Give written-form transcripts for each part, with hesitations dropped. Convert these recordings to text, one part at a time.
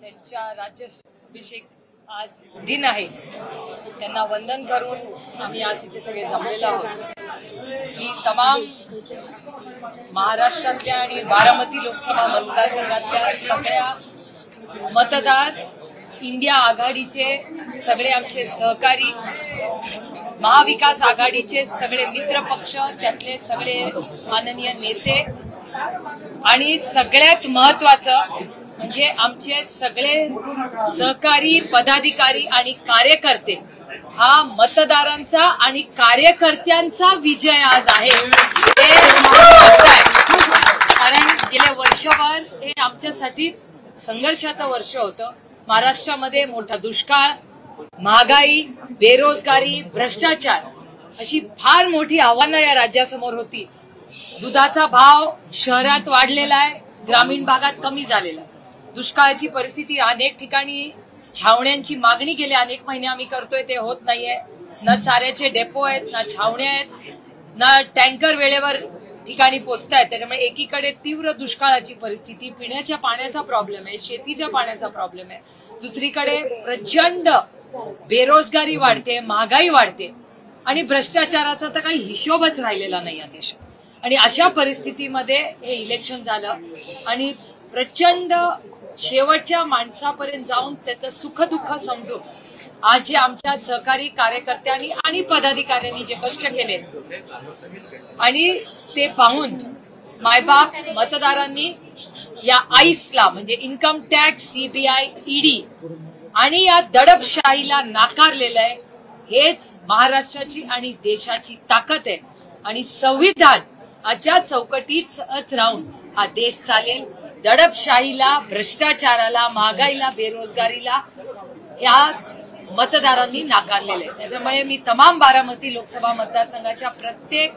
त्यांच्या राज्याभिषेक आज दिन आहे, त्यांना वंदन करून आम्ही आज इथे सगळे जमलेलो आहोत. मी तमाम महाराष्ट्रातल्या आणि बारामती लोकसभा मतदारसंघातल्या सगळ्या मतदार, इंडिया आघाडीचे सगळे आमचे सहकारी, महाविकास आघाडीचे सगळे मित्र पक्ष, त्यातले सगळे माननीय नेते आणि सगळ्यात महत्वाचं म्हणजे आमचे सगळे सहकारी, पदाधिकारी आणि कार्यकर्ते, हा मतदारांचा आणि कार्यकर्त्यांचा विजय आज आहे. कारण गेल्या वर्षभर हे आमच्यासाठीच संघर्षाचं वर्ष होतं. महाराष्ट्रामध्ये मोठा दुष्काळ, महागाई, बेरोजगारी, भ्रष्टाचार अशी फार मोठी आव्हानं या राज्यासमोर होती. दुधाचा भाव शहरात वाढलेला आहे, ग्रामीण भागात कमी झालेला आहे. दुष्काळाची परिस्थिती, अनेक ठिकाणी छावण्यांची मागणी गेले अनेक महिने आम्ही करतोय, ते होत नाहीये. न चाऱ्याचे डेपो आहेत, ना छावण्या आहेत, ना टँकर वेळेवर ठिकाणी पोहोचतायत. त्याच्यामुळे एकीकडे तीव्र दुष्काळाची परिस्थिती, पिण्याच्या पाण्याचा प्रॉब्लेम आहे, शेतीच्या पाण्याचा प्रॉब्लेम आहे. दुसरीकडे प्रचंड बेरोजगारी वाढते, महागाई वाढते आणि भ्रष्टाचाराचा तर काही हिशोबच राहिलेला नाही या देशात. आणि अशा परिस्थितीमध्ये हे इलेक्शन झालं आणि प्रचंड शेवटच्या माणसापर्यंत जाऊन त्याचं सुखदुःख समजून आज जे आमच्या सहकारी कार्यकर्त्यांनी आणि पदाधिकाऱ्यांनी जे कष्ट केले आणि ते पाहून मायबाप मतदारांनी या आईसला म्हणजे इन्कम टॅक्स, सीबीआय, ईडी आणि या दडपशाहीला नाकारलेलं आहे. हेच महाराष्ट्राची आणि देशाची ताकद आहे. आणि संविधान आजच्या चौकटीतच राहून हा देश चालेल. दडपशाहीला, भ्रष्टाचाराला, महागाईला, बेरोजगारीला या मतदारांनी नाकारलेले. त्याच्यामुळे मी तमाम बारामती लोकसभा मतदारसंघाच्या प्रत्येक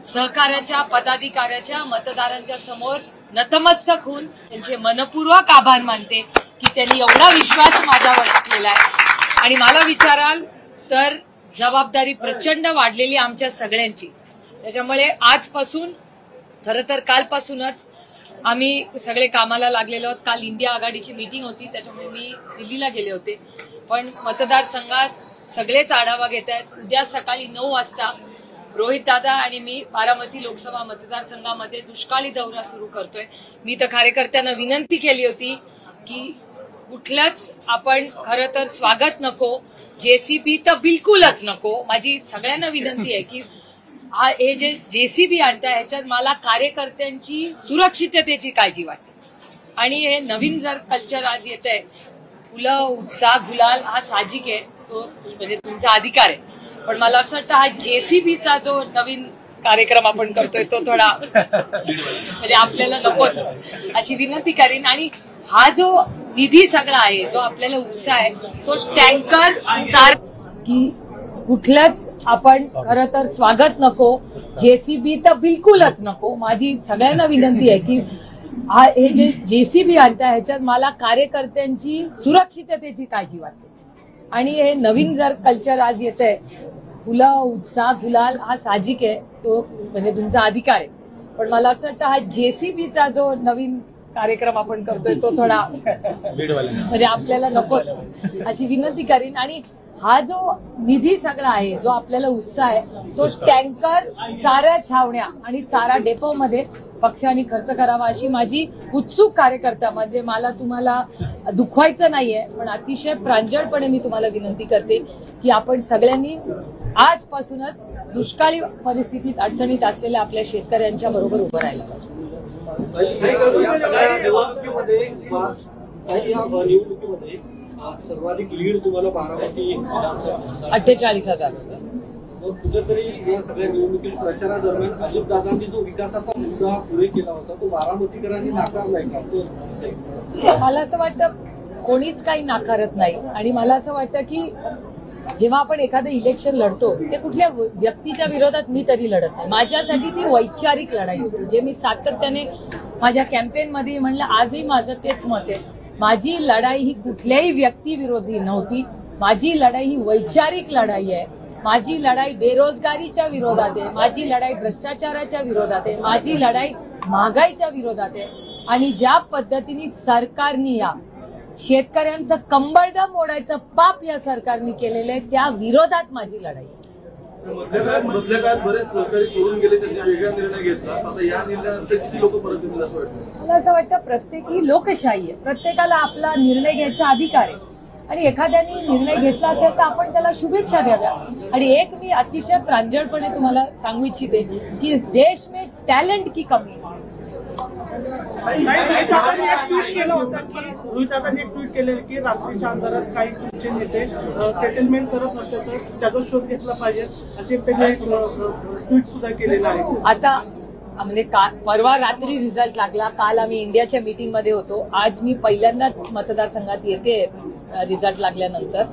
सहकार्याच्या, पदाधिकाऱ्याच्या, मतदारांच्या समोर नतमस्तक होऊन त्यांचे मनपूर्वक आभार मानते की त्यांनी एवढा विश्वास माझ्यावर टाकलेला आहे. आणि मला विचाराल तर जबाबदारी प्रचंड वाढलेली आमच्या सगळ्यांचीच. त्याच्यामुळे आजपासून, खरं तर कालपासूनच आम्ही सगळे कामाला लागलेलो आहोत. काल इंडिया आघाडीची मीटिंग होती, त्याच्यामुळे मी दिल्लीला गेले होते. पण मतदारसंघात सगळेच आढावा घेत आहेत. उद्या सकाळी 9 वाजता रोहित दादा आणि मी बारामती लोकसभा मतदारसंघामध्ये दुष्काळी दौरा सुरू करतोय. मी तर कार्यकर्त्यांना विनंती केली होती की कुठलंच आपण खरं तर स्वागत नको, जेसीबी तर बिलकुलच नको. माझी सगळ्यांना विनंती आहे की हे जे जेसीबी आणताय ह्याच्यात मला कार्यकर्त्यांची सुरक्षिततेची काळजी वाटते. आणि हे नवीन जर कल्चर आज येत आहे, फुलं, उत्साह, गुलाल हा साहजिक आहे, तो म्हणजे तुमचा अधिकार आहे. पण मला असं वाटतं हा जेसीबीचा जो नवीन कार्यक्रम आपण करतोय तो थोडा म्हणजे आपल्याला नकोच, अशी विनंती करीन. आणि हा जो निधी सगळा आहे, जो आपल्याला उत्साह आहे, तो टँकर की कुठलंच आपण खरं तर स्वागत नको, जेसीबी तर बिलकुलच नको. माझी सगळ्यांना विनंती आहे की हे जे जेसीबी आणताय ह्याच्यात मला कार्यकर्त्यांची सुरक्षिततेची काळजी वाटते. आणि हे नवीन जर कल्चर आज येत आहे, फुलं, उत्साह, गुलाल हा साहजिक आहे, तो म्हणजे तुमचा अधिकार आहे. पण मला असं वाटतं हा जेसीबीचा जो नवीन कार्यक्रम आपण करतोय तो थोडा म्हणजे आपल्याला नकोच, अशी विनंती करीन. आणि हा जो निधी सगळा आहे, जो आपल्याला उत्साह आहे, तो टँकर, चारा छावण्या आणि चारा डेपोमध्ये पक्षाने खर्च करावा अशी माझी उत्सुक कार्यकर्ता, म्हणजे मला तुम्हाला दुखवायचं नाहीये, पण अतिशय प्रांजळपणे मी तुम्हाला विनंती करते की आपण सगळ्यांनी आजपासूनच दुष्काळी परिस्थितीत अडचणीत असलेल्या आपल्या शेतकऱ्यांच्या बरोबर उभं राहायला पाहिजे. सर्वाधिक लीड तुम्हाला बारामती 48,000. कुठेतरी या सगळ्या निवडणुकीत प्रचारादरम्यान अजितदादांनी जो विकासाचा मुद्दा पुढे केला होता तो बारामतीकरांनी नाकारलाय का, असं मला असं वाटतं कोणीच काही नाकारत नाही. आणि मला असं वाटतं की जेव्हा आपण एखादं इलेक्शन लढतो ते कुठल्या व्यक्तीच्या विरोधात मी तरी लढत नाही. माझ्यासाठी ती वैचारिक लढाई होती, जे मी सातत्याने माझ्या कॅम्पेनमध्ये म्हणलं. आजही माझं तेच मत आहे, माझी लढाई ही कुठल्याही व्यक्तीविरोधी नव्हती. माझी लढाई ही वैचारिक लढाई आहे. माझी लढाई बेरोजगारीच्या विरोधात आहे, माझी लढाई भ्रष्टाचाराच्या विरोधात आहे, माझी लढाई महागाईच्या विरोधात आहे. आणि ज्या पद्धतीने सरकारने या शेतकऱ्यांचं कंबरडं मोडायचं पाप या सरकारने केलेलं आहे, त्या विरोधात माझी लढाई. मधल्या काळात बरेच सहकारी सोडून गेले, त्यांनी वेगळा निर्णय घेतला. आता या निर्णयानंतर किती लोक परत येतील असं वाटतं? मला असं वाटतं प्रत्येकी लोकशाही आहे, प्रत्येकाला आपला निर्णय घ्यायचा अधिकार आहे आणि एखाद्याने निर्णय घेतला असेल तर आपण त्याला शुभेच्छा द्याव्या. आणि एक मी अतिशय प्रांजळपणे तुम्हाला सांगू इच्छिते की देश में टॅलेंट की कमी आहे. रोहित दादांनी एक ट्विट केलेलं की रात्रीच्या अंधारात काही तुमचे नेते सेटलमेंट करत असतात तर त्याचा शोध घेतला पाहिजे असे त्यांनी एक ट्विट सुद्धा केलेलं आहे. आता म्हणजे परवा रात्री रिझल्ट लागला, काल आम्ही इंडियाच्या मीटिंग मध्ये होतो, आज मी पहिल्यांदाच मतदारसंघात येते रिझल्ट लागल्यानंतर.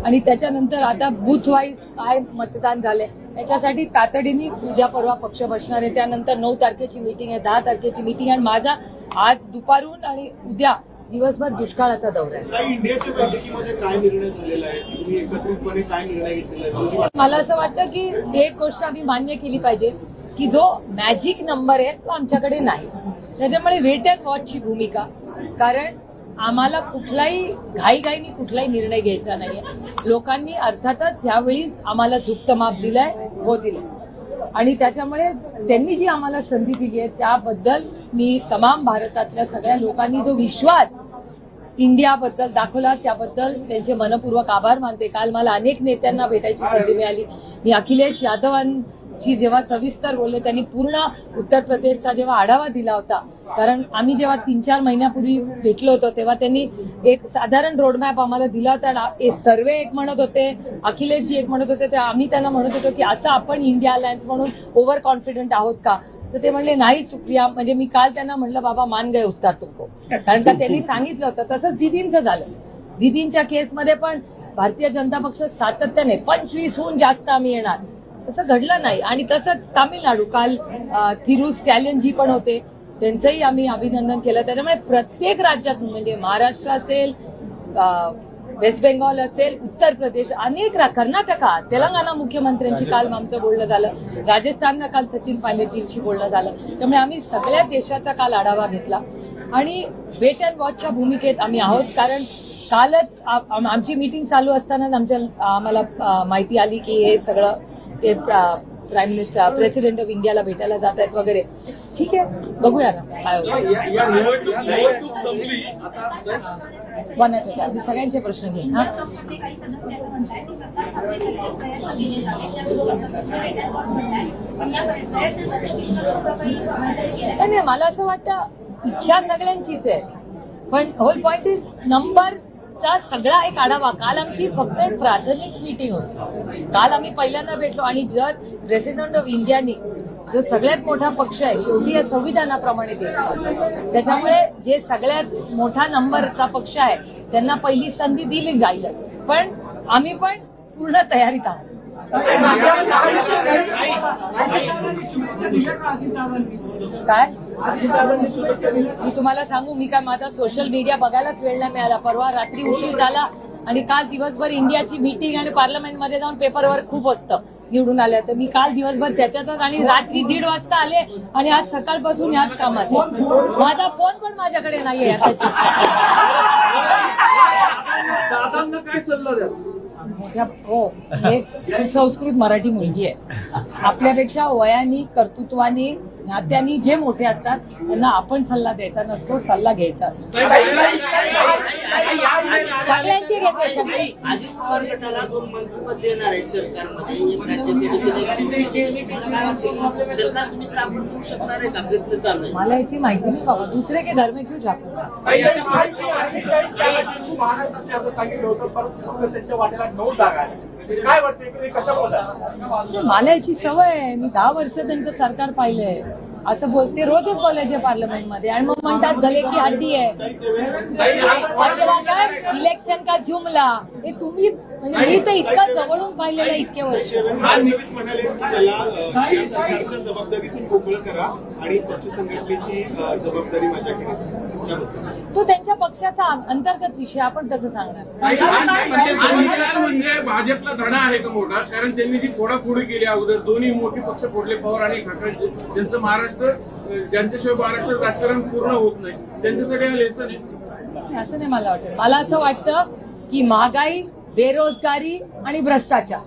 आणि त्याच्यानंतर आता बूथ वाईज काय मतदान झालंय त्याच्यासाठी तातडीनेच उद्या परवा पक्ष बसणार आहे. त्यानंतर 9 तारखेची मीटिंग आहे, 10 तारखेची मीटिंग आहे. आणि माझा आज दुपारून आणि उद्या दिवसभर दुष्काळाचा दौरा आहे. इंडियाच्या बैठकीमध्ये काय निर्णय झालेला आहे, तुम्ही एकत्रितपणे काय निर्णय घेतलेला आहे? मला असं वाटतं की एक गोष्ट आम्ही मान्य केली पाहिजे की जो मॅजिक नंबर आहे तो आमच्याकडे नाही. त्याच्यामुळे वेट अँड वॉचची भूमिका, कारण आम्हाला कुठलाही घाईघाईने कुठलाही निर्णय घ्यायचा नाहीये. लोकांनी अर्थातच यावेळीच आम्हाला झुकतं माप दिलंय, हो दिलंय. आणि त्याच्यामुळे त्यांनी जी आम्हाला संधी दिली आहे त्याबद्दल मी तमाम भारतातल्या सगळ्या लोकांनी जो विश्वास इंडियाबद्दल दाखवला त्याबद्दल त्यांचे मनपूर्वक आभार मानते. काल मला अनेक नेत्यांना भेटायची संधी मिळाली. मी अखिलेश यादवांची जेव्हा सविस्तर बोलले, त्यांनी पूर्ण उत्तर प्रदेशचा जेव्हा आढावा दिला होता, कारण आम्ही जेव्हा 3-4 महिन्यापूर्वी भेटलो होतो तेव्हा त्यांनी एक साधारण रोडमॅप आम्हाला दिला होता. सर्वे एक म्हणत होते, अखिलेशजी एक म्हणत होते, आम्ही त्यांना म्हणत होतो की असं आपण इंडिया अलायन्स म्हणून ओव्हर कॉन्फिडंट आहोत का? तर ते म्हणले नाही सुप्रिया. म्हणजे मी काल त्यांना म्हणलं बाबा मान गए उस्ताद तुमको, कारण का त्यांनी सांगितलं होतं. तसंच दिदींचं झालं. दिदींच्या केसमध्ये पण भारतीय जनता पक्ष सातत्याने 25हून जास्त आम्ही येणार तसं घडलं नाही. आणि तसंच तामिळनाडू काल थिरू स्टॅलियनजी पण होते, त्यांचंही आम्ही अभिनंदन केलं. त्याच्यामुळे प्रत्येक राज्यात म्हणजे महाराष्ट्र असेल, वेस्ट बेंगॉल असेल, उत्तर प्रदेश, अनेक कर्नाटका, तेलंगणा मुख्यमंत्र्यांशी काल आमचं बोलणं झालं, राजस्थाननं काल सचिन पायलटजींशी बोलणं झालं. त्यामुळे आम्ही सगळ्या देशाचा काल आढावा घेतला आणि वेट अँड वॉचच्या भूमिकेत आम्ही आहोत. कारण कालच आमची मीटिंग चालू असतानाच आम्हाला माहिती आली की हे सगळं ते प्राईम मिनिस्टर प्रेसिडेंट ऑफ इंडियाला भेटायला जात आहेत वगैरे. ठीक आहे, बघूया ना काय होतं. आम्ही सगळ्यांचे प्रश्न घेईन. नाही, मला असं वाटतं इच्छा सगळ्यांचीच आहे, पण होल पॉइंट इज नंबरचा सगळा एक आढावा. काल आमची फक्त एक प्राथमिक मीटिंग होती, काल आम्ही पहिल्यांदा भेटलो. आणि जर प्रेसिडेंट ऑफ इंडियानी जो सगळ्यात मोठा पक्ष आहे शेवटी या संविधानाप्रमाणे देश चालतो, त्याच्यामुळे जे सगळ्यात मोठा नंबरचा पक्ष आहे त्यांना पहिली संधी दिली जाईलच. पण आम्ही पण पूर्ण तयारीत आहोत. काय मी तुम्हाला सांगू, मी काय माझा सोशल मीडिया बघायलाच वेळ नाही मिळाला. परवा रात्री उशीर झाला आणि काल दिवसभर इंडियाची मीटिंग आणि पार्लमेंटमध्ये जाऊन पेपरवर खूप असतं निवडून आल्या. तर मी काल दिवसभर त्याच्यातच आणि रात्री 1:30 वाजता आले आणि आज सकाळपासून याच कामात आहे. माझा फोन पण माझ्याकडे नाहीये. दादांना काय सल्ला द्या? मोठ्या हो, हे सुसंस्कृत मराठी मुलगी आहे. आपल्यापेक्षा वयानी, कर्तृत्वानी, नात्यानी जे मोठे असतात त्यांना आपण सल्ला द्यायचा नसतो, सल्ला घ्यायचा असतो. सगळ्यांचे घेते सगळे. अजित पवार गटाला 2 मंत्रिपद देणार आहे सरकारमध्ये, एक सरकार तुम्ही स्थापन करू शकणार आहे का? प्रयत्न चालू आहे. मला याची माहिती नाही बाबा, दुसरे के घर में क्यों झाकू? असं सांगितलं होतं, परंतु त्यांच्या वाट्याला 9 जागा आहेत. काय वाटतं कशा? मला याची सवय आहे. मी 10 वर्ष त्यांचं सरकार पाहिलंय. असं बोलते रोजच बोलायचे पार्लमेंटमध्ये आणि मग म्हणतात गले की हड्डी आहे. काय इलेक्शन का जुमला, हे तुम्ही म्हणजे मी तर इतकं जवळून पाहिलेलं इतके वर्ष. जबाबदारीतून मोकळं करा आणि पक्ष संघटनेची जबाबदारी माझ्याकडे. तो त्यांच्या पक्षाचा अंतर्गत विषय, आपण कसं सांगणार? म्हणजे भाजपला धडा आहे का मोठा? कारण त्यांनी जी फोडाफोडी केली अगोदर, दोन्ही मोठे पक्ष फोडले, पवार आणि ठाकरे, ज्यांचं महाराष्ट्र, ज्यांच्याशिवाय महाराष्ट्र राजकारण पूर्ण होत नाही, त्यांच्यासाठी हा लेसन आहे. असं नाही मला वाटतं. मला असं वाटतं की महागाई, बेरोजगारी आणि भ्रष्टाचार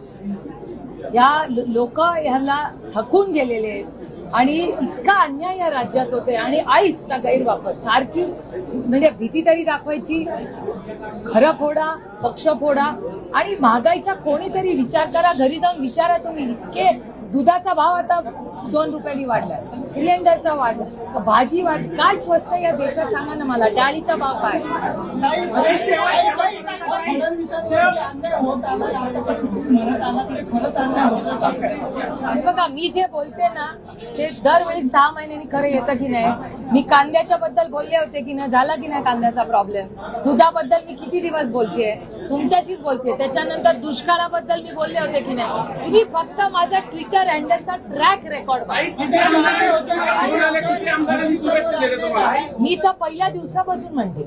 या लोक ह्याला थकून गेलेले आहेत आणि इतका अन्याय या राज्यात होते आणि आईसचा गैरवापर सारखी, म्हणजे भीती तरी दाखवायची, खरं फोडा, पक्ष फोडा आणि महागाईचा कोणीतरी विचार करा. घरी जाऊन विचारा तुम्ही. इतके दुधाचा भाव आता 2 रुपयांनी वाढलाय, सिलेंडरचा वाढला, भाजी वाढ, काय स्वस्त या देशात सांगा ना मला. डाळीचा भाव काय? बघा, मी जे बोलते ना ते दरवेळी 6 महिन्यांनी खरं येतं की नाही. मी कांद्याच्या बद्दल बोलले होते की नाही, झाला की नाही कांद्याचा प्रॉब्लेम. दुधाबद्दल मी किती दिवस बोलतेय, तुमच्याशीच बोलते. त्याच्यानंतर दुष्काळाबद्दल मी बोलले होते की नाही. तुम्ही फक्त माझा ट्विटर हँडलचा ट्रॅक रेकॉर्ड बघा. मी तर पहिल्या दिवसापासून म्हणते,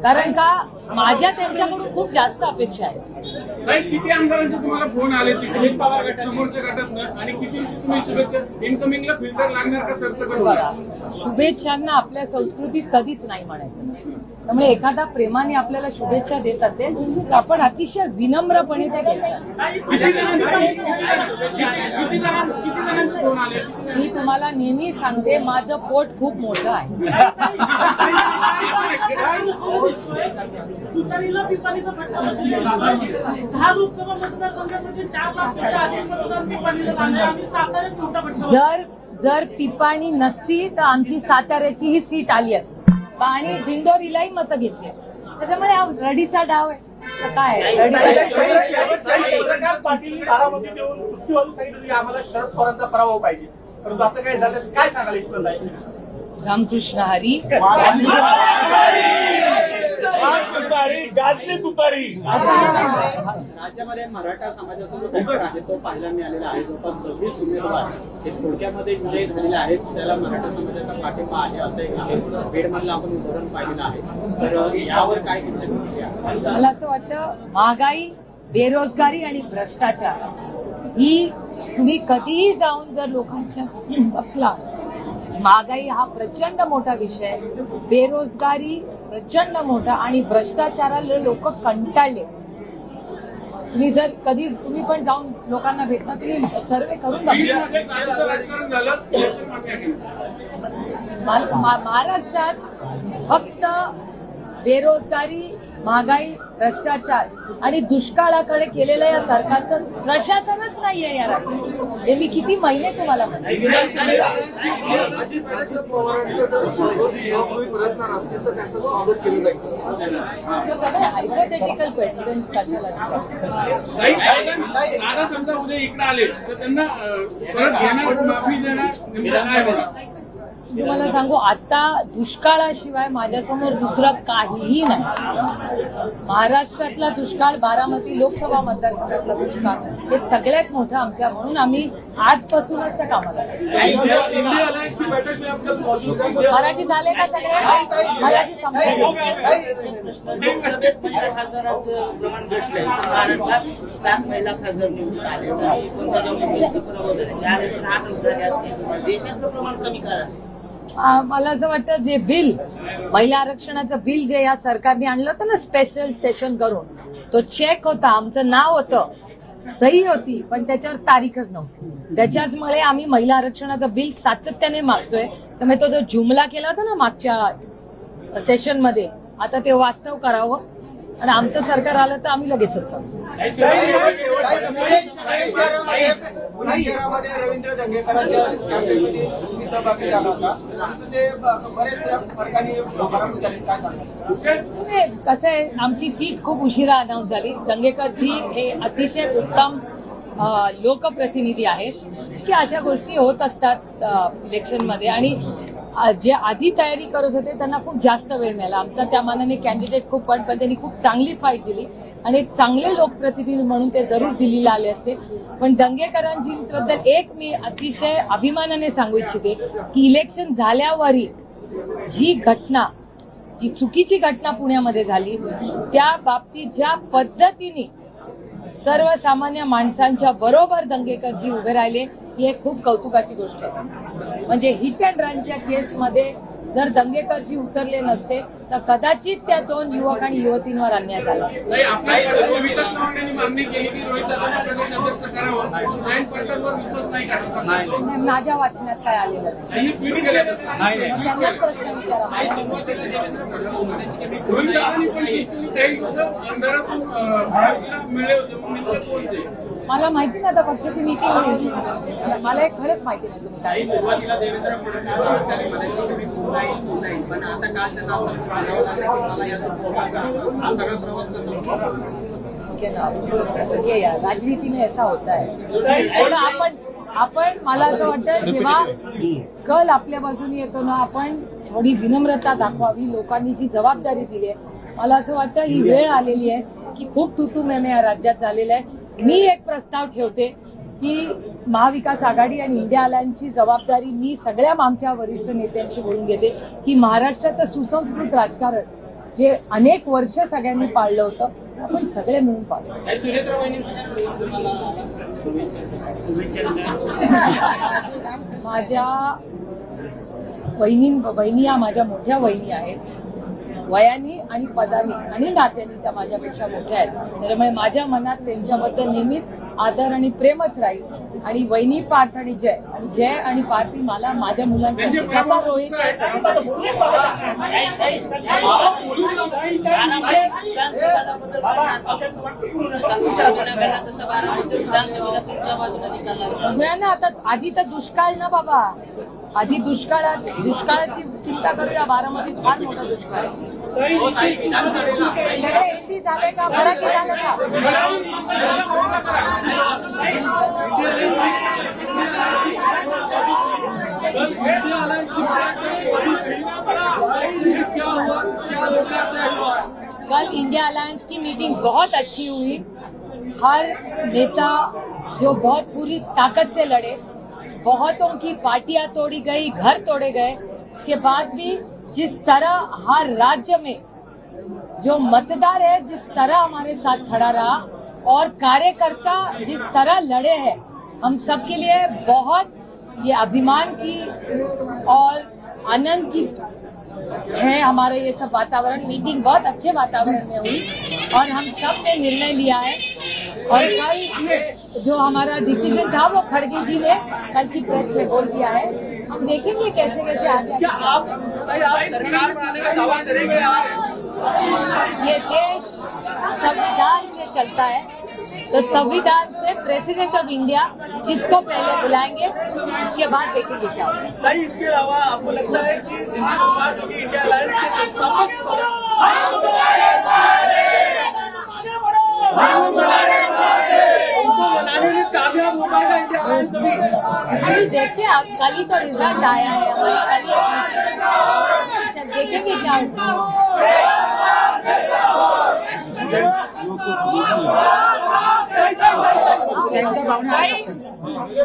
कारण का माझ्या त्यांच्याकडून खूप जास्त अपेक्षा आहेत. किती आमदारांचे तुम्हाला फोन आले समोरच्या गटातनं आणि किती तुम्ही शुभेच्छा इनकमिंगला फिल्टर लागणार का सरसकट? बघा, शुभेच्छांना आपल्या संस्कृतीत कधीच नाही म्हणायचं. त्यामुळे एखादा प्रेमाने आपल्याला शुभेच्छा देत असेल तर आपण अतिशय विनम्रपणे त्या घ्यायच्या. मी तुम्हाला नेहमी सांगते, माझं पोट खूप मोठं आहे. तुतारीला पिपाणीचा फटका बसलेला आहे. 10 लोकसभा मतदारसंघामध्ये 4 लाखापेक्षा अधिक मतदार पिपाणीला झाले आणि साताऱ्यात मोठा फटका. जर पिपाणी नसती तर आमची साताऱ्याची ही सीट आली असती आणि दिंडोरीलाही मतं घेतली. त्याच्यामुळे हा रडीचा डाव आहे. काय पाटील बारामती देऊन सुट्टी वाजून सांगितलं आम्हाला शरद पवारांचा पराभव पाहिजे, परंतु असं काय झालं, काय सांगायला? रामकृष्ण हरी. गाजली तुतारी. राज्यामध्ये मराठा समाजाचा जो पक्ष आहे तो पाहायला मिळालेला आहे. जवळपास 26 उमेदवार हे थोडक्यामध्ये विजयी झालेले आहेत. त्याला मराठा समाजाचा पाठिंबा आहे असं एक आहे. बीडमधलं आपण उदाहरण पाहिलेलं आहे. तर यावर काय मला असं वाटतं, महागाई, बेरोजगारी आणि भ्रष्टाचार ही तुम्ही कधीही जाऊन जर लोकांच्या बसला, महागाई हा प्रचंड मोठा विषय, बेरोजगारी प्रचंड मोठा आणि भ्रष्टाचाराला लोक कंटाळले. तुम्ही जर कधी तुम्ही पण जाऊन लोकांना भेटता, तुम्ही सर्वे करून बघा. महाराष्ट्रात फक्त बेरोजगारी, महागाई, भ्रष्टाचार आणि दुष्काळाकडे केलेलं या सरकारचं प्रशासनच नाहीये या राज्यात. हे मी किती महिने तुम्हाला म्हणते. हायपोथेटिकल क्वेश्चन्स कशाला? दादा समजा उद्या इकडे आले तर त्यांना परत घेणार, माफी देणार? तुम्हाला सांगू, आता दुष्काळाशिवाय माझ्यासमोर दुसरं काहीही नाही. महाराष्ट्रातला दुष्काळ, बारामती लोकसभा मतदारसंघातला दुष्काळ हे सगळ्यात मोठं आमच्या, म्हणून आम्ही आजपासूनच त्या कामाला. मराठी झाले का सगळे? मराठी संपले. लोकसभेत 15 खासदारांचं प्रमाण घटलंय. महाराष्ट्रात 7 महिला खासदार निवडून आले. देशातलं प्रमाण कमी करा. मला असं वाटतं, जे बिल, महिला आरक्षणाचं बिल जे या सरकारने आणलं होतं ना स्पेशल सेशन करून, तो चेक होता, आमचं नाव होतं, सही होती, पण त्याच्यावर तारीखच नव्हती. त्याच्याचमुळे आम्ही महिला आरक्षणाचं बिल सातत्याने मागतोय. त्यामुळे तो जो जुमला केला होता ना मागच्या सेशनमध्ये, आता ते वास्तव करावं आणि आमचं सरकार आलं तर आम्ही लगेचच करू. शहरामध्ये रवींद्र दंगेकरांच्या कॅम्पेनमध्ये तुम्ही सहभागी झाला होता, ते बरेच वर्गांनी काय सांगतात? कसं आहे, आमची सीट खूप उशिरा अनाऊन्स झाली. दंगेकरजी हे अतिशय उत्तम लोकप्रतिनिधी आहेत की अशा गोष्टी होत असतात इलेक्शनमध्ये, आणि जे आधी तयारी करत होते त्यांना खूप जास्त वेळ मिळाला. आमचा त्या मानाने कॅन्डिडेट खूप पण त्यांनी खूप चांगली फाईट दिली आणि एक चांगले लोकप्रतिनिधी म्हणून ते जरूर दिल्लीला आले असते. पण दंगेकरांबद्दल एक मी अतिशय अभिमानाने सांगू इच्छिते की इलेक्शन झाल्यावरही जी घटना जी चुकीची घटना पुण्यामध्ये झाली त्या बाबतीत ज्या पद्धतीने सर्वसामान्य माणसांच्या बरोबर दंगेकरजी उभे राहिले ही एक खूप कौतुकाची गोष्ट आहे. म्हणजे हिट अँड रनच्या केसमध्ये जर दंगेकरजी उतरले नसते तर कदाचित त्या 2 युवक आणि युवतींवर अन्याय झाला. नाही, आपल्या विकास चव्हाणांनी मागणी केली की रोहित दादांना प्रदेश अध्यक्ष करावं, जयंत पाटलांवर विश्वास नाही करत. माझ्या वाचण्यात काय आलेलं नाही. त्यांनी ट्विट केलं. मग त्यांनाच प्रश्न विचारा. रोहित दादांनी पण काही लोक अंधारातून भाजपला मिळले होते, मग नेमकं कोण ते? मला माहिती नाही आता पक्षाची मीटिंग होईल. मला एक खरंच माहिती नाही तुम्ही काय विचारलं. सुरुवातीला देवेंद्र फडणवीस तुम्ही नाही, पण आता कालच्या तासात मला याचा फोन आला. हा सगळा प्रवास कसा म्हणजे राजनीति में ऐसा होता है. आपण मला असं वाटतं जेव्हा कल आपल्या बाजूने येतो ना आपण थोडी विनम्रता दाखवावी. लोकांनी जी जबाबदारी दिली आहे मला असं वाटतं ही वेळ आलेली आहे की खूप तुतू मेमे या राज्यात झालेला आहे. मी एक प्रस्ताव ठेवते की महाविकास आघाडी आणि इंडिया अलायन्सची जबाबदारी मी सगळ्या आमच्या वरिष्ठ नेत्यांशी बोलून घेते की महाराष्ट्राचं सुसंस्कृत राजकारण जे अनेक वर्ष सगळ्यांनी पाळलं होतं आपण सगळे मिळून पाळू. माझ्या वहिनी या माझ्या मोठ्या वहिनी आहेत. वयानी आणि पदानी आणि नात्यानी त्या माझ्यापेक्षा मोठ्या आहेत. त्याच्यामुळे माझ्या मनात त्यांच्याबद्दल नेहमीच आदर आणि प्रेमच राहील. आणि वहिनी पार्थ आणि जय आणि पार्थी मला माझ्या मुलांसाठी कसा रोहित बघूया ना. आता आधी तर दुष्काळ ना बाबा. आधी दुष्काळाची चिंता करूया. बारामतीत फार मोठा दुष्काळ आहे. सगळे हिंदी झाले का मराठी झाले का? कल इंडिया अलायंस की मीटिंग बहुत अच्छी हुई. हर नेता जो बहुत पूरी ताकत से लड़े, बहुतों की पार्टियां तोड़ी गई, घर तोड़े गए. इसके बाद भी जिस तरह हर राज्य में जो मतदार है जिस तरह हमारे साथ खड़ा रहा और कार्यकर्ता जिस तरह लड़े हैं हम सबके लिए बहुत ये अभिमान की और आनंद की है. हमारा ये सब वातावरण मीटिंग बहुत अच्छे वातावरण में हुई और हम सब ने निर्णय लिया है. और कल जो हमारा डिसीजन था वो खड़गे जी ने कल की प्रेस में बोल दिया है. हम देखेंगे कैसे कैसे आगे. सरकार बनाने का दावा करेंगे आप? ये देश संविधान से चलता है तो संविधान से प्रेसिडेंट ऑफ इंडिया जिसको पहले बुलाएंगे उसके बाद देखेंगे क्या होगा. नहीं, इसके अलावा आपको लगता है कि नीतीश कुमार जो कि इंडिया अलायंस के संस्थापक उनको बनाने में कामयाब हो पाएगा इंडिया अलायंस? अभी देखते हैं. कल ही तो रिजल्ट आया है. हमारी कल ही एक मीटिंग. अच्छा देखेंगे क्या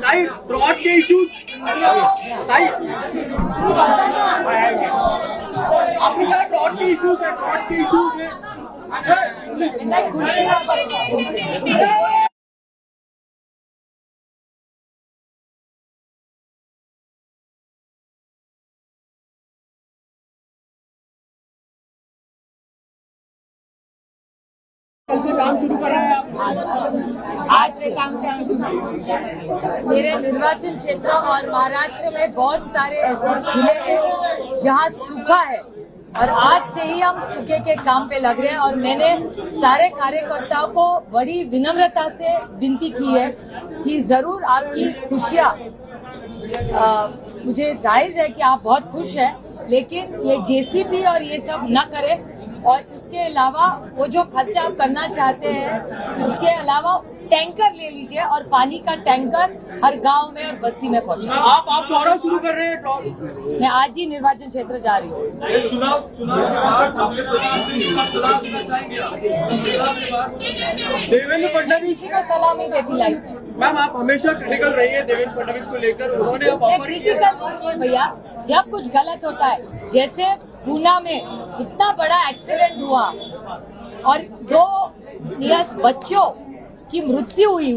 ताई फ्रॉड के इश्यूज ताई आपने क्या फ्रॉड के इश्यूज है? फ्रॉड के इश्यूज है. कल से काम शुरू कर रहे हैं आप? आज से काम मेरे निर्वाचन क्षेत्र और महाराष्ट्र में बहुत सारे ऐसे जिले हैं जहां सूखा है और आज से ही हम सूखे के काम पे लग रहे हैं. और मैंने सारे कार्यकर्ताओं को बड़ी विनम्रता से विनती की है कि जरूर आपकी खुशियां मुझे जायज है कि आप बहुत खुश हैं लेकिन ये जेसीबी और ये सब न करें. और इसके अलावा वो जो खर्चा आप करना चाहते हैं उसके अलावा टैंकर ले लीजिए और पानी का टैंकर हर गांव में और बस्ती में पहुंचे. आप दौरा शुरू कर रहे हैं? मैं आज ही निर्वाचन क्षेत्र जा रही हूँ. चुनाव के बाद देवेंद्र फडणवीस किसी को सलाह नहीं देती लाइफ में. मैम, आप हमेशा क्रिटिकल रही है देवेंद्र फडणवीस को लेकर. उन्होंने अब मैं क्रिटिकल नहीं है भैया. जब कुछ गलत होता है जैसे पूना में इतना बड़ा एक्सीडेंट हुआ और 2 बच्चों की मृत्यु हुई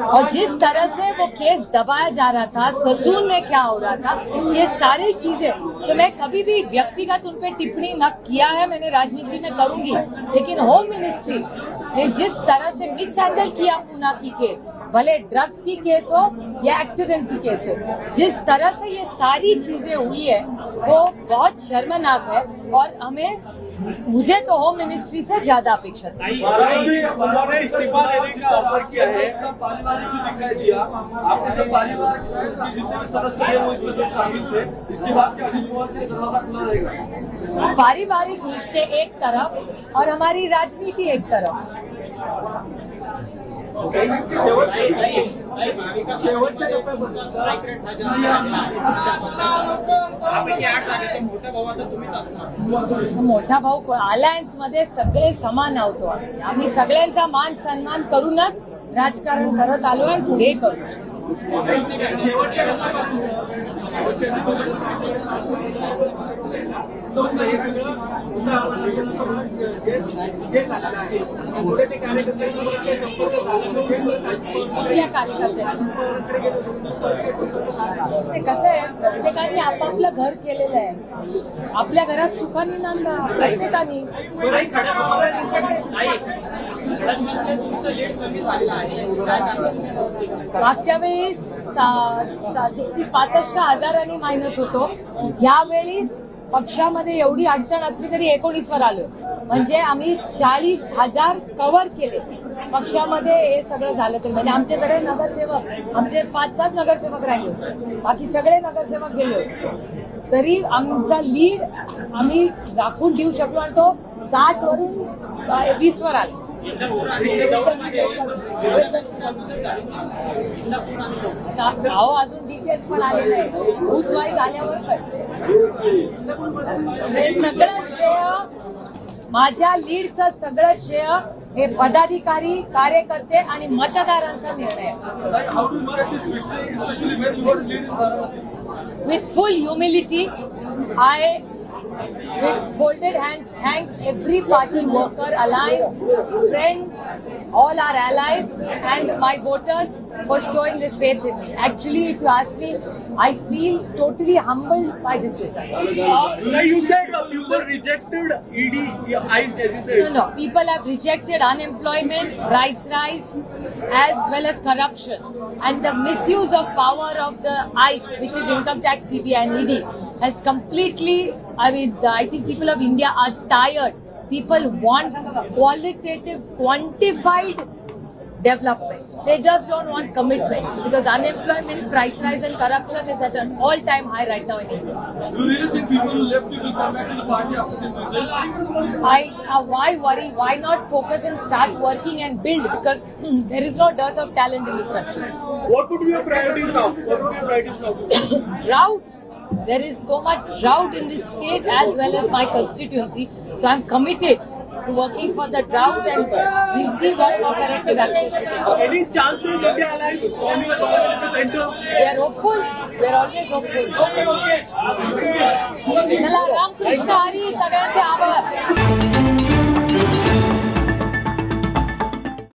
और जिस तरह से वो केस दबाया जा रहा था, ससून में क्या हो रहा था, ये सारी चीजें तो मैं कभी भी व्यक्तिगत उन पे टिप्पणी न किया है, मैंने राजनीति में करूंगी, लेकिन होम मिनिस्ट्री ने जिस तरह से मिस हैंडल किया पूना की केस, भले ड्रग्स की केस हो या एक्सीडेंट की केस हो, जिस तरह से ये सारी चीजें हुई है वो बहुत शर्मनाक है और मुझे तो होम मिनिस्ट्री से ज्यादा अपेक्षा थी। उन्होंने इस्तीफा देने का ऑफर किया है, पारिवारिक भी दिखाई दिया, आपके सब परिवार के जितने भी सदस्य थे वो इसमें सब शामिल थे, इसके बाद क्या अजित पवार के दरवाजा खुला रहेगा? पारिवारिक रिश्ते एक तरफ और हमारी राजनीति एक तरफ। शेवटच्या मोठा भाऊ अलायन्स मध्ये सगळे समान आहोत आम्ही सगळ्यांचा मान सन्मान करूनच राजकारण करत आलो आणि पुढे करू। आपल्या कार्यकर्ते कसं आहे, प्रत्येकाने आपापलं घर केलेलं आहे, आपल्या घरात सुखाने नांदा प्रत्येकाने। मागच्या वेळी 65,000 मायनस होतो, यावेळी पक्षामध्ये एवढी अडचण असली तरी 19 वर आलो, म्हणजे आम्ही 40,000 कव्हर केले पक्षामध्ये। हे सगळं झालं तर म्हणजे आमचे सगळे नगरसेवक, आमचे 5-7 नगरसेवक राहिले, बाकी सगळे नगरसेवक गेले, तरी आमचा लीड आम्ही राखून ठेवू शकलो आणि तो 60 वरून 20 वर आला। अहो अजून डिटेल्स पण आलेले आहे, बूथ वाईज आल्यावर पण हे सगळं श्रेय, माझ्या लीडचं सगळं श्रेय हे पदाधिकारी, कार्यकर्ते आणि मतदारांचा निर्णय आहे। With full humility, I with folded hands thank every party worker, alliance, friends, all our allies and my voters for showing this faith in me. Actually, if you ask me, I feel totally humbled by this result. You said people rejected ED, ICE, as you said. No. People have rejected unemployment, price rise, as well as corruption. And the misuse of power of the ICE, which is income tax, CBI and ED, has completely, I think people of India are tired. People want qualitative, quantified development. They just don't want commitments because unemployment, price rise and corruption is at an all-time high right now in India. Do you really think people who left will come back to the party after this result? Why worry? Why not focus and start working and build? Because there is no dearth of talent in this country. What would be your priorities now? Drought. There is so much drought in this state as well as my constituency. So I'm committed to working for the drought and we'll see what more corrective actions we can take. Any chances of the alliance forming a government in the center? We are hopeful. We are always hopeful. Okay. चला, रामकृष्ण हरी, सगळ्यांचे आभार.